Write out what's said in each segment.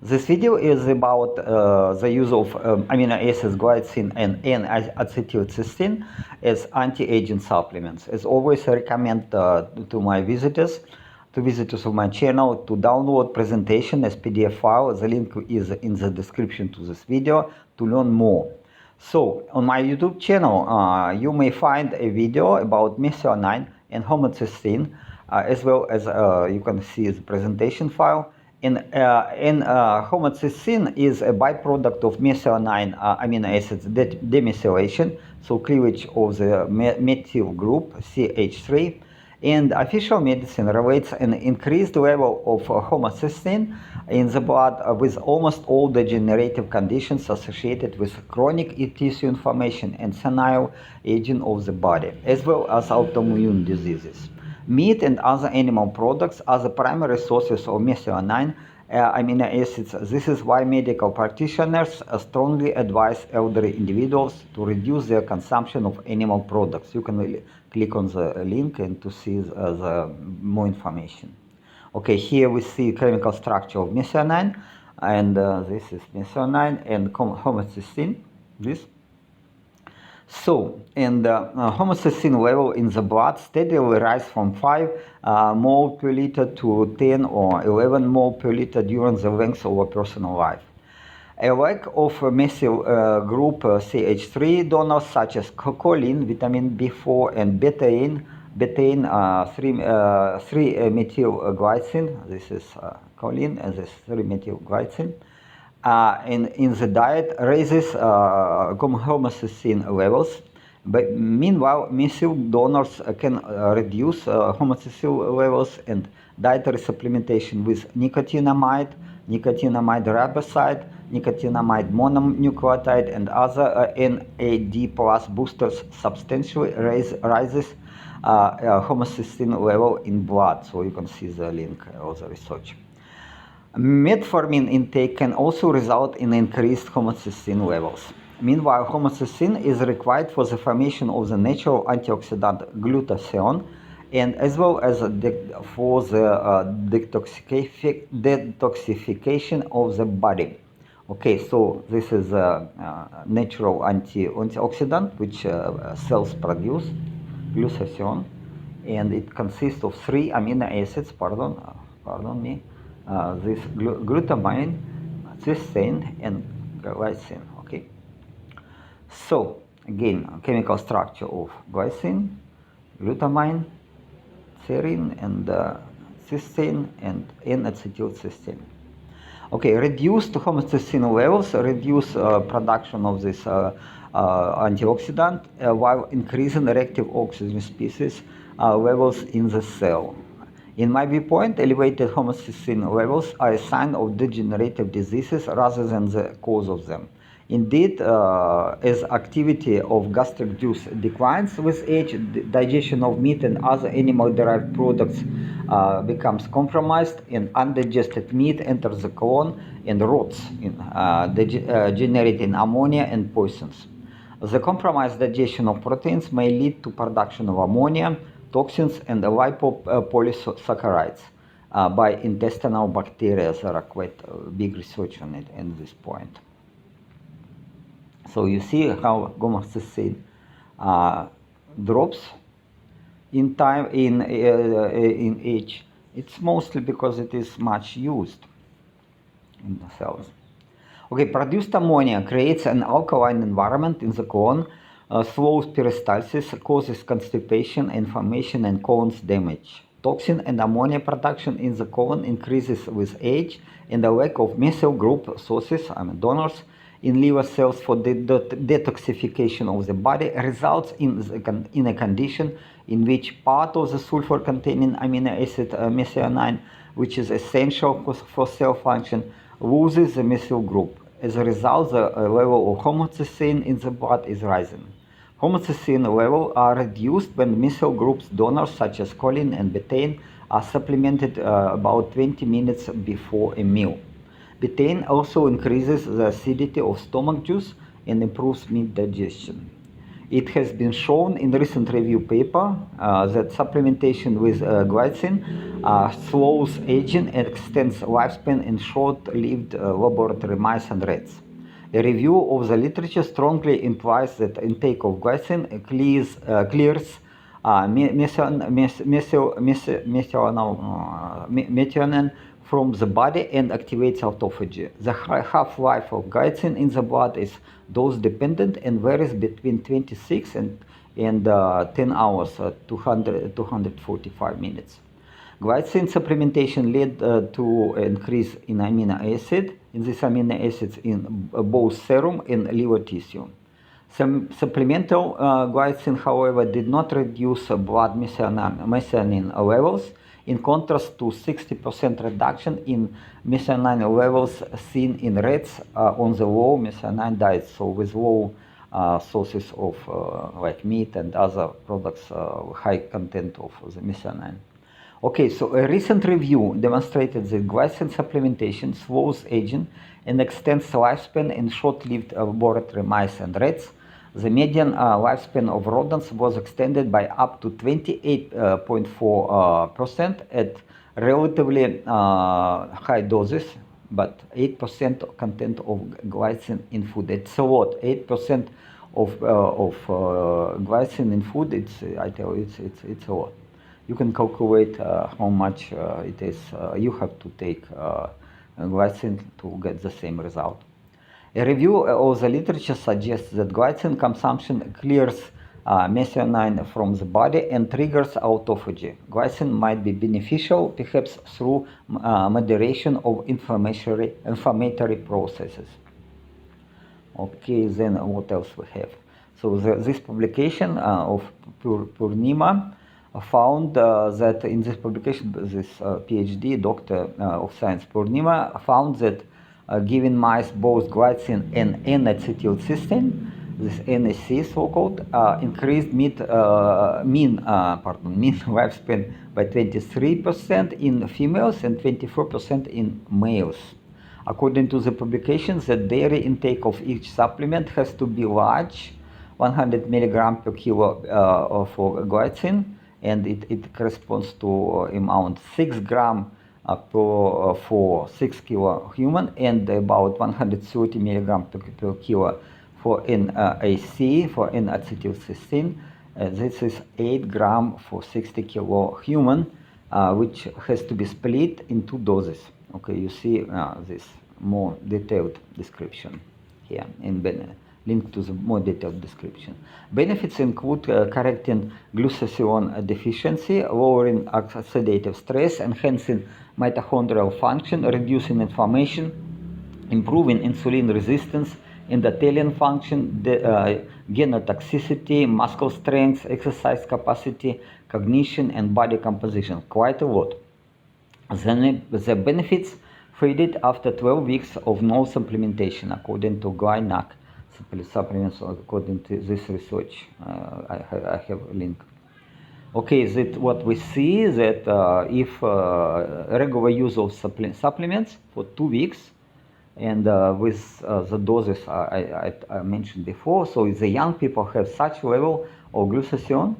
This video is about the use of amino acids glycine and N-Acetylcysteine as anti-aging supplements. As always, I recommend to my visitors of my channel to download presentation as PDF file. The link is in the description to this video to learn more. So on my YouTube channel, you may find a video about methionine and homocysteine, as well as you can see the presentation file. Homocysteine is a byproduct of methionine amino acids demethylation, so cleavage of the methyl group CH3. And official medicine relates an increased level of homocysteine in the blood with almost all degenerative conditions associated with chronic tissue inflammation and senile aging of the body, as well as autoimmune diseases. Meat and other animal products are the primary sources of methionine amino acids. This is why medical practitioners strongly advise elderly individuals to reduce their consumption of animal products. You can click on the link and to see the more information. Okay, here we see chemical structure of methionine, and this is methionine and homocysteine. This. So, and homocysteine level in the blood steadily rise from 5 mole per liter to 10 or 11 mole per liter during the length of a person's life. A lack of methyl group CH3 donors such as choline, vitamin B4, and betaine 3-methylglycine, this is choline, and this 3-methylglycine, in the diet raises homocysteine levels. But meanwhile, methyl donors can reduce homocysteine levels, and dietary supplementation with nicotinamide riboside, nicotinamide mononucleotide, and other NAD plus boosters substantially rises homocysteine level in blood. So you can see the link of the research. Metformin intake can also result in increased homocysteine levels. Meanwhile, homocysteine is required for the formation of the natural antioxidant glutathione, and as well as for the detoxification of the body. Okay, so this is a natural antioxidant which cells produce, glutathione, and it consists of 3 amino acids. Pardon me. This glutamine, cysteine, and glycine. Okay. So again, chemical structure of glycine, glutamine, serine, and cysteine, and N-acetylcysteine. Okay, reduced homocysteine levels reduce production of this antioxidant while increasing reactive oxygen species levels in the cell. In my viewpoint, elevated homocysteine levels are a sign of degenerative diseases rather than the cause of them. Indeed, as activity of gastric juice declines with age, digestion of meat and other animal-derived products becomes compromised, and undigested meat enters the colon and rots, generating ammonia and poisons. The compromised digestion of proteins may lead to production of ammonia, toxins, and lipopolysaccharides by intestinal bacteria. There are quite big research on it at this point. So you see how homocysteine drops in time in age. It's mostly because it is much used in the cells. Okay, produced ammonia creates an alkaline environment in the colon, slows peristalsis, causes constipation, inflammation, and colon damage. Toxin and ammonia production in the colon increases with age, and the lack of methyl group sources, donors, in liver cells for the detoxification of the body results in a condition in which part of the sulfur-containing amino acid methionine, which is essential for cell function, loses the methyl group. As a result, the level of homocysteine in the blood is rising. Homocysteine levels are reduced when methyl groups donors such as choline and betaine are supplemented about 20 minutes before a meal. Betaine also increases the acidity of stomach juice and improves meat digestion. It has been shown in a recent review paper that supplementation with glycine slows aging and extends lifespan in short-lived laboratory mice and rats. A review of the literature strongly implies that intake of glycine clears methionine from the body and activates autophagy. The half-life of glycine in the blood is dose-dependent and varies between 26 and 10 hours, 245 minutes. Glycine supplementation led to increase in amino acid, in these amino acids in both serum and liver tissue. Some supplemental glycine, however, did not reduce blood methionine levels, in contrast to 60% reduction in methionine levels seen in rats on the low methionine diet, so with low sources of like meat and other products, high content of the methionine. Okay, so a recent review demonstrated that glycine supplementation slows aging and extends lifespan in short-lived laboratory mice and rats. The median lifespan of rodents was extended by up to 28.4% at relatively high doses, but 8% content of glycine in food. It's a lot. 8% of glycine in food. I tell you, it's a lot. You can calculate how much it is. You have to take glycine to get the same result. A review of the literature suggests that glycine consumption clears methionine from the body and triggers autophagy. Glycine might be beneficial, perhaps through moderation of inflammatory processes. Okay, then what else we have? So this publication of Purnima found that in this publication, this PhD, Doctor of Science Purnima, found that giving mice both glycine and N-acetylcysteine, this NAC so-called, increased mean lifespan by 23% in females and 24% in males. According to the publications, the daily intake of each supplement has to be large, 100 milligram per kilo for glycine, and it corresponds to amount 6 gram for 6 kilo human and about 130 milligram per kilo for NAC, for N-acetylcysteine. This is 8 gram for 60 kilo human, which has to be split in 2 doses. Okay, you see this more detailed description here in link to the more detailed description. Benefits include correcting glutathione deficiency, lowering oxidative stress, enhancing mitochondrial function, reducing inflammation, improving insulin resistance, endothelial function, genotoxicity, muscle strength, exercise capacity, cognition, and body composition. Quite a lot. The benefits faded after 12 weeks of no supplementation, according to NAC supplements, according to this research. I have a link. Okay, that what we see that if regular use of supplements for 2 weeks and with the doses I mentioned before, so the young people have such level of glutathione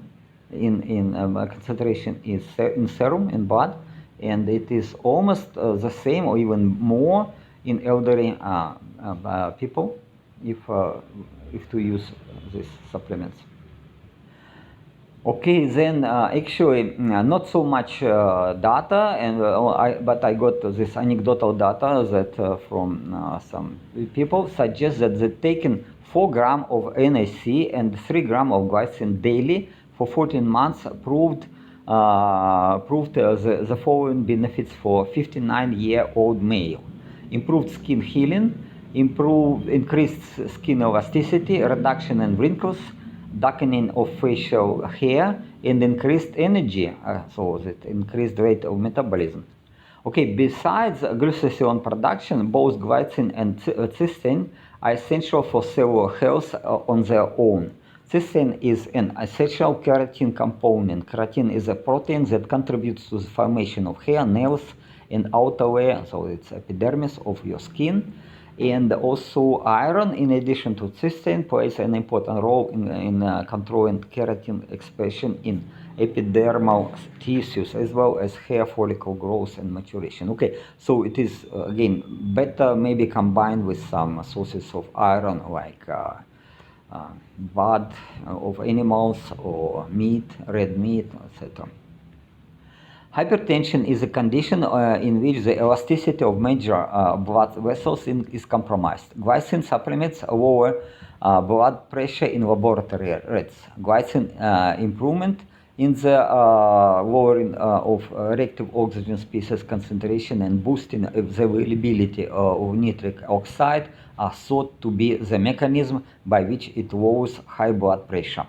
in concentration in serum, in blood, and it is almost the same or even more in elderly people if to use these supplements. Okay, then actually not so much data, and but I got this anecdotal data that from some people suggest that taking 4 gram of NAC and 3 gram of glycine daily for 14 months proved the following benefits for 59-year-old male: improved skin healing, increased skin elasticity, reduction in wrinkles, darkening of facial hair, and increased energy, so that increased rate of metabolism. Okay, besides glutathione production, both glycine and cysteine are essential for cellular health on their own. Cysteine is an essential keratin component. Keratin is a protein that contributes to the formation of hair, nails, and outer layer, so it's epidermis of your skin. And also iron, in addition to cysteine, plays an important role in controlling keratin expression in epidermal tissues, as well as hair follicle growth and maturation. Okay, so it is again better maybe combined with some sources of iron like blood of animals or meat, red meat, etc. Hypertension is a condition in which the elasticity of major blood vessels is compromised. Glycine supplements lower blood pressure in laboratory rats. Glycine improvement in the lowering of reactive oxygen species concentration and boosting the availability of nitric oxide are thought to be the mechanism by which it lowers high blood pressure.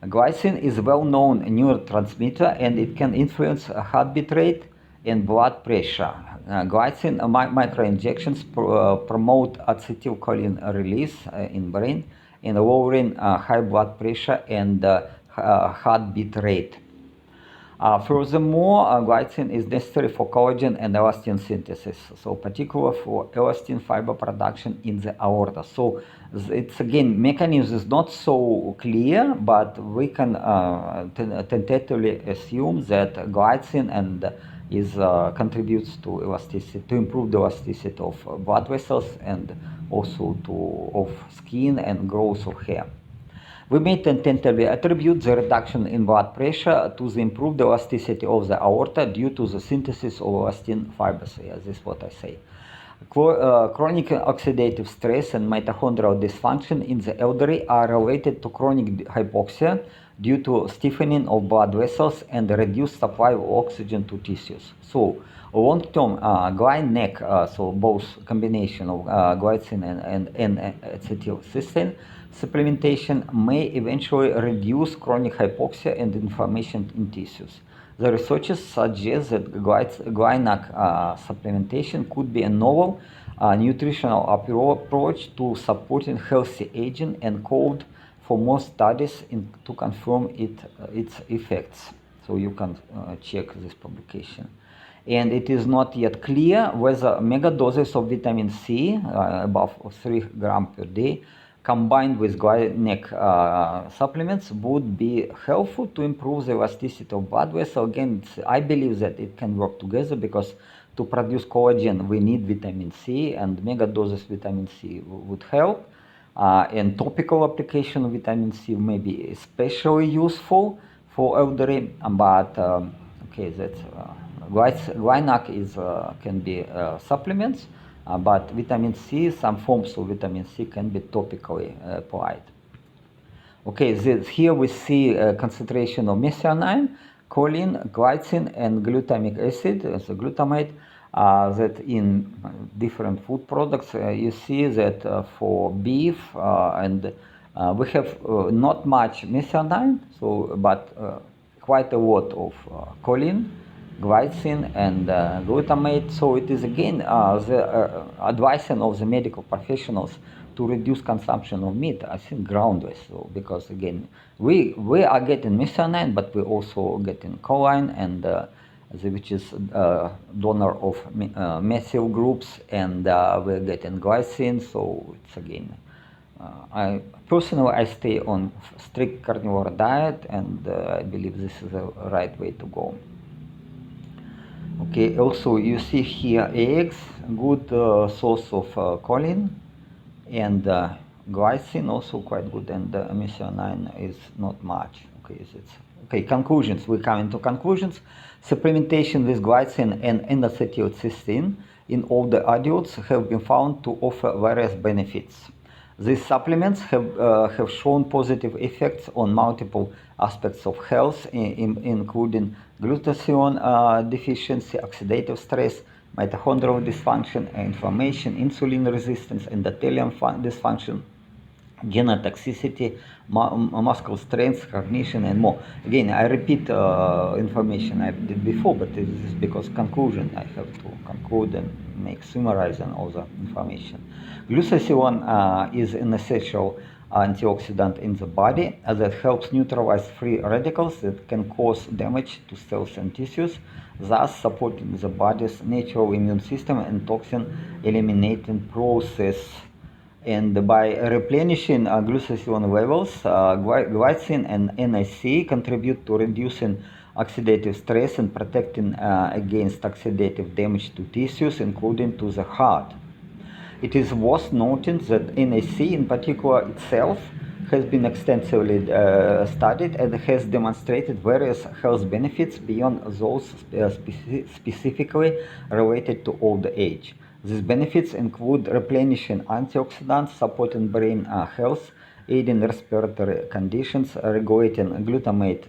Glycine is a well-known neurotransmitter and it can influence heartbeat rate and blood pressure. Glycine microinjections promote acetylcholine release in brain and lowering high blood pressure and heartbeat rate. Furthermore, glycine is necessary for collagen and elastin synthesis, so particularly for elastin fiber production in the aorta. So it's again, mechanism is not so clear, but we can tentatively assume that glycine and is contributes to elasticity, to improve the elasticity of blood vessels and also of skin and growth of hair. We may tentatively attribute the reduction in blood pressure to the improved elasticity of the aorta due to the synthesis of elastin fibers. Yeah, this is what I say. Chronic oxidative stress and mitochondrial dysfunction in the elderly are related to chronic hypoxia due to stiffening of blood vessels and reduced supply of oxygen to tissues. So long-term NAC, so both combination of glycine and N-Acetyl supplementation may eventually reduce chronic hypoxia and inflammation in tissues. The researchers suggest that GlyNAC supplementation could be a novel nutritional approach to supporting healthy aging and called for more studies to confirm its effects. So you can check this publication. And it is not yet clear whether mega doses of vitamin C, above 3 grams per day, combined with GlyNAC supplements would be helpful to improve the elasticity of blood vessels. Again, I believe that it can work together because to produce collagen we need vitamin C, and mega doses vitamin C would help. And topical application of vitamin C may be especially useful for elderly, but okay, that's GlyNAC can be supplements. But vitamin C, some forms of vitamin C can be topically applied. Okay, here we see a concentration of methionine, choline, glycine, and glutamic acid, so glutamate, that in different food products. You see that for beef and we have not much methionine, but quite a lot of choline, glycine and glutamate. So it is again the advising of the medical professionals to reduce consumption of meat, I think groundless. So because again we are getting methionine, but we also getting choline and which is donor of methyl groups, and we're getting glycine. So it's again I personally stay on strict carnivore diet, and I believe this is the right way to go. Okay, also you see here eggs, good source of choline, and glycine also quite good, and methionine is not much. Okay, conclusions. We come into conclusions. Supplementation with glycine and N-acetylcysteine in older adults have been found to offer various benefits. These supplements have shown positive effects on multiple aspects of health, including glutathione deficiency, oxidative stress, mitochondrial dysfunction, inflammation, insulin resistance, endothelium dysfunction, genotoxicity, muscle strength, cognition, and more. Again, I repeat information I did before, but this is because conclusion. I have to conclude and make summarizing all the information. Glutathione is an essential antioxidant in the body that helps neutralize free radicals that can cause damage to cells and tissues, thus supporting the body's natural immune system and toxin eliminating process. And by replenishing glutathione levels, glycine and NAC contribute to reducing oxidative stress and protecting against oxidative damage to tissues, including to the heart. It is worth noting that NAC in particular itself has been extensively studied and has demonstrated various health benefits beyond those specifically related to old age. These benefits include replenishing antioxidants, supporting brain health, aiding respiratory conditions, regulating glutamate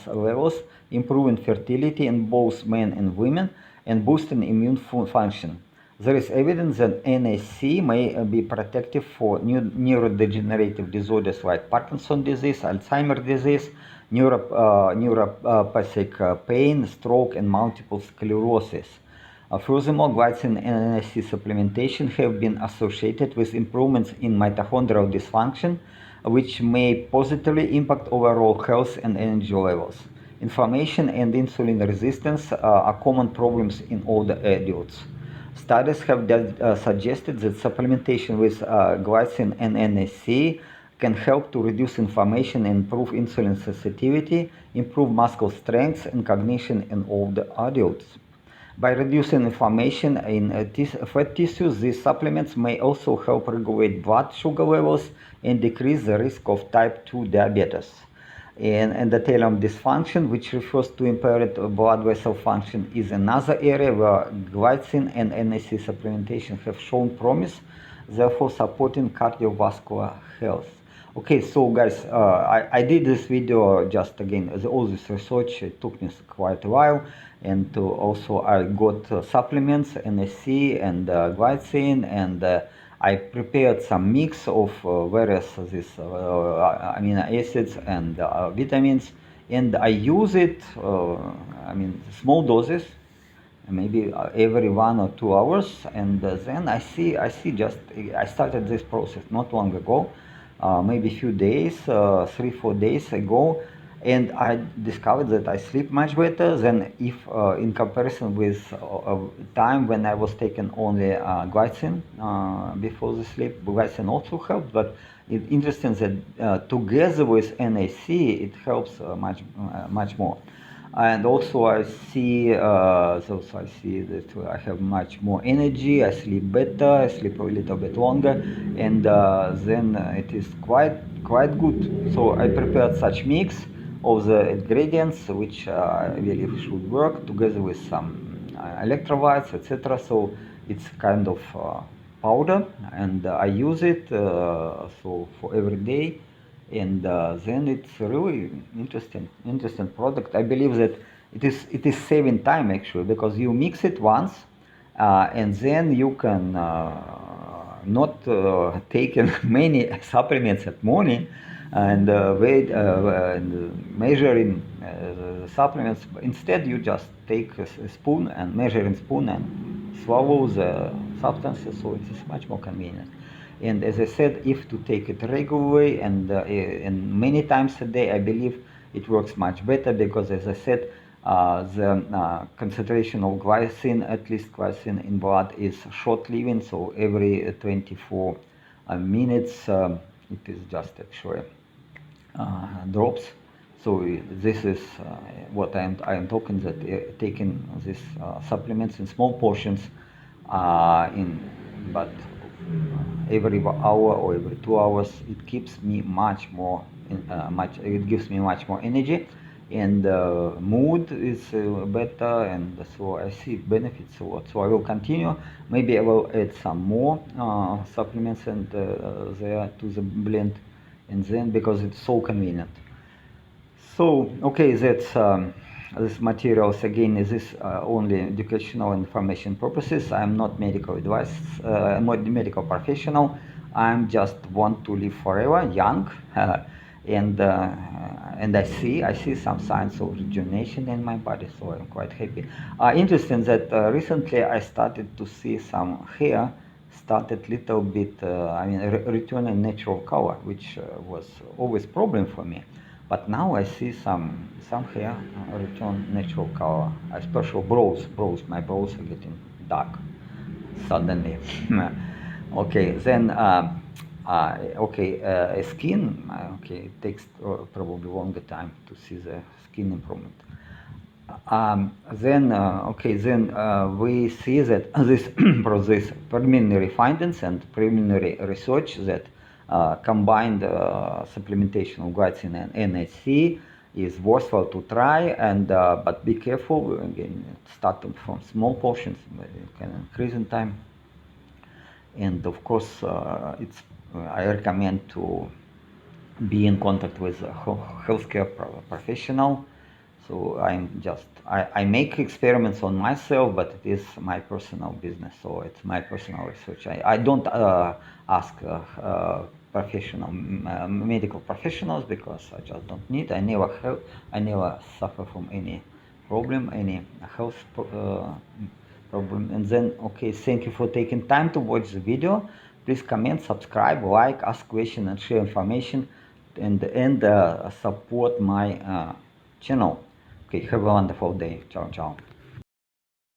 levels, improving fertility in both men and women, and boosting immune function. There is evidence that NAC may be protective for neurodegenerative disorders like Parkinson's disease, Alzheimer's disease, neuropathic pain, stroke, and multiple sclerosis. Furthermore, glycine and NAC supplementation have been associated with improvements in mitochondrial dysfunction, which may positively impact overall health and energy levels. Inflammation and insulin resistance are common problems in older adults. Studies have suggested that supplementation with glycine and NAC can help to reduce inflammation and improve insulin sensitivity, improve muscle strength and cognition in older adults. By reducing inflammation in fat tissues, these supplements may also help regulate blood sugar levels and decrease the risk of type 2 diabetes. And endothelium dysfunction, which refers to impaired blood vessel function, is another area where glycine and NAC supplementation have shown promise, therefore supporting cardiovascular health. Okay, so guys, I did this video just again, all this research, it took me quite a while, and also I got supplements, NAC and glycine, and I prepared some mix of various these amino acids and vitamins, and I use it, small doses, maybe every 1 or 2 hours, and then I started this process not long ago, maybe a few days, 3-4 days ago, and I discovered that I sleep much better than if in comparison with time when I was taking only glycine before the sleep. Glycine also helps, but it's interesting that together with NAC it helps much more. And also I see that I have much more energy, I sleep better, I sleep a little bit longer, and then it is quite good. So I prepared such mix of the ingredients which I believe should work together with some electrolytes, etc. So it's kind of powder, and I use it so for every day. And then it's really interesting product. I believe that it is saving time actually, because you mix it once and then you can not take many supplements at morning and wait and measuring the supplements. Instead you just take a spoon and measuring spoon and swallow the substances, so it is much more convenient. And as I said, if to take it regularly and many times a day, I believe it works much better, because as I said, the concentration of glycine, at least glycine in blood, is short-living, so every 24 minutes it is just actually drops. So this is what I am talking, that taking these supplements in small portions but every hour or every 2 hours, it keeps me much more it gives me much more energy, and mood is better, and so I see benefits a lot. So I will continue. Maybe I will add some more supplements and there to the blend, and then because it's so convenient. So okay, that's this materials again is this only educational information purposes. I'm not medical advice, I'm not medical professional. I'm just want to live forever, young, and I see some signs of rejuvenation in my body, so I'm quite happy. Interesting that recently I started to see some hair started little bit, returning natural color, which was always problem for me. But now I see some hair return natural color, especially brows. My brows are getting dark suddenly. Okay, then skin. Okay, it takes probably longer time to see the skin improvement. Then we see that this process preliminary findings and preliminary research that combined supplementation of glycine and NAC is worthwhile to try, and but be careful again, starting from small portions, it can increase in time. And of course, I recommend to be in contact with a healthcare professional. So I make experiments on myself, but it is my personal business, so it's my personal research. I don't ask professional medical professionals because I just don't need. I never suffer from any problem, any health problem. And then, okay, thank you for taking time to watch the video. Please comment, subscribe, like, ask questions, and share information, and support my channel. Okay, have a wonderful day. Ciao, ciao.